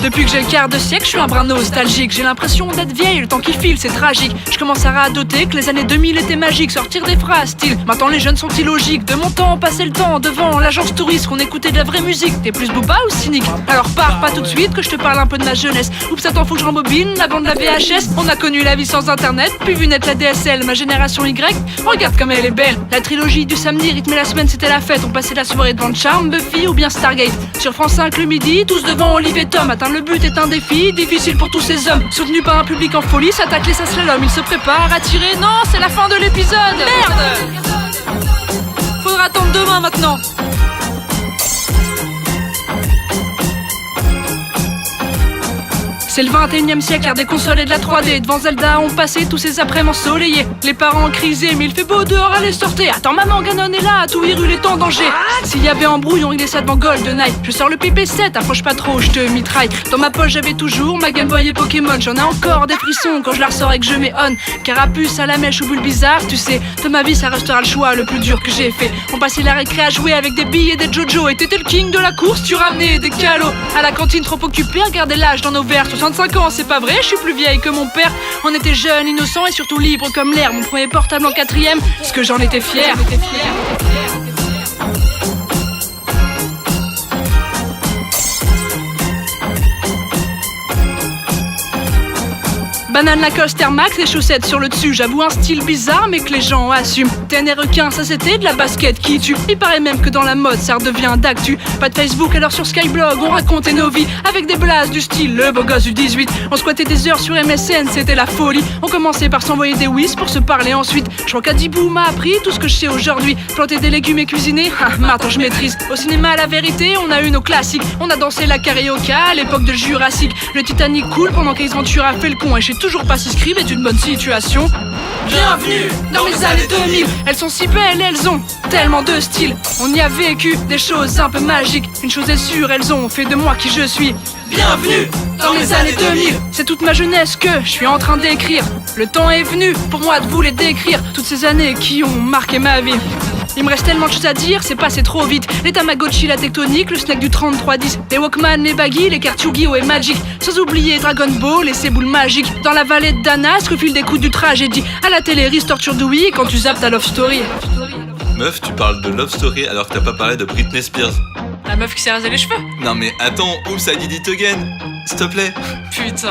Depuis que j'ai le quart de siècle, je suis un brin nostalgique. J'ai l'impression d'être vieille, le temps qui file, c'est tragique. Je commence à radoter que les années 2000 étaient magiques. Sortir des phrases style maintenant les jeunes sont illogiques. De mon temps, passer le temps devant l'agence touriste, qu'on écoutait de la vraie musique. T'es plus booba ou cynique? Alors pars pas tout de suite que je te parle un peu de ma jeunesse. Oups, attends, faut que je rembobine la bande de la VHS. On a connu la vie sans internet, puis vu naître la DSL. Ma génération Y, regarde comme elle est belle. La trilogie du samedi rythmait la semaine, c'était la fête. On passait la soirée devant Charme, Buffy ou bien Stargate. Sur France 5 le midi, tous devant Olive et Tom. Atteindre le but est un défi, difficile pour tous ces hommes. Soutenu par un public en folie, s'attaque les slalom. Il se prépare à tirer, non, c'est la fin de l'épisode. Merde! Faudra attendre demain maintenant. C'est le 21e siècle, ère des consoles et de la 3D. Devant Zelda, on passait tous ces après-midi ensoleillés. Les parents crisaient, mais il fait beau dehors, allez sortez. Attends, maman, Ganon est là, tout Hyrule est en danger. S'il y avait embrouille, on réglait ça devant GoldenEye. Je sors le PP7, approche pas trop, je te mitraille. Dans ma poche, j'avais toujours ma Game Boy et Pokémon. J'en ai encore des frissons quand je la ressors et que je mets on. Carapuce à la mèche ou Bulbizarre, tu sais, de ma vie, ça restera le choix le plus dur que j'ai fait. On passait la récré à jouer avec des billes et des Jojo. Et t'étais le king de la course, tu ramenais des calots. À la cantine, trop occupé, regardez l'âge dans nos verres. 65 ans, c'est pas vrai, je suis plus vieille que mon père. On était jeunes, innocents et surtout libres comme l'air. Mon premier portable en 4ème, ce que j'en étais fier. Banane Lacoste Air Max et chaussettes sur le dessus. J'avoue un style bizarre mais que les gens assument. TN requin, ça c'était de la basket qui tue. Il paraît même que dans la mode ça redevient d'actu. Pas de Facebook alors sur Skyblog on racontait nos vies avec des blases du style le beau gosse du 18. On squattait des heures sur MSN, c'était la folie. On commençait par s'envoyer des whiz pour se parler ensuite. Je crois qu'Adibou m'a appris tout ce que je sais aujourd'hui. Planter des légumes et cuisiner, maintenant je maîtrise. Au cinéma la vérité, on a eu nos classiques. On a dansé la carioca à l'époque de Jurassic. Le Titanic coule pendant qu'Ace Ventura fait le con. Et j'ai toujours pas s'inscrire est une bonne situation. Bienvenue dans mes années 2000. Elles sont si belles, elles ont tellement de style. On y a vécu des choses un peu magiques. Une chose est sûre, elles ont fait de moi qui je suis. Bienvenue dans mes années 2000. C'est toute ma jeunesse que je suis en train d'écrire. Le temps est venu pour moi de vous les décrire. Toutes ces années qui ont marqué ma vie. Il me reste tellement de choses à dire, c'est passé trop vite. Les Tamagotchi, la tectonique, le snack du 3310, les Walkman, les baggy, les cartes Yu-Gi-Oh et Magic. Sans oublier Dragon Ball et ses boules magiques. Dans la vallée de Danas, refile des coups du tragédie. À la télé, Torture Dewey quand tu zappes ta love story. Meuf, tu parles de love story alors que t'as pas parlé de Britney Spears. La meuf qui s'est rasé les cheveux. Non mais attends, Oops I Did It Again, s'il te plaît. Putain.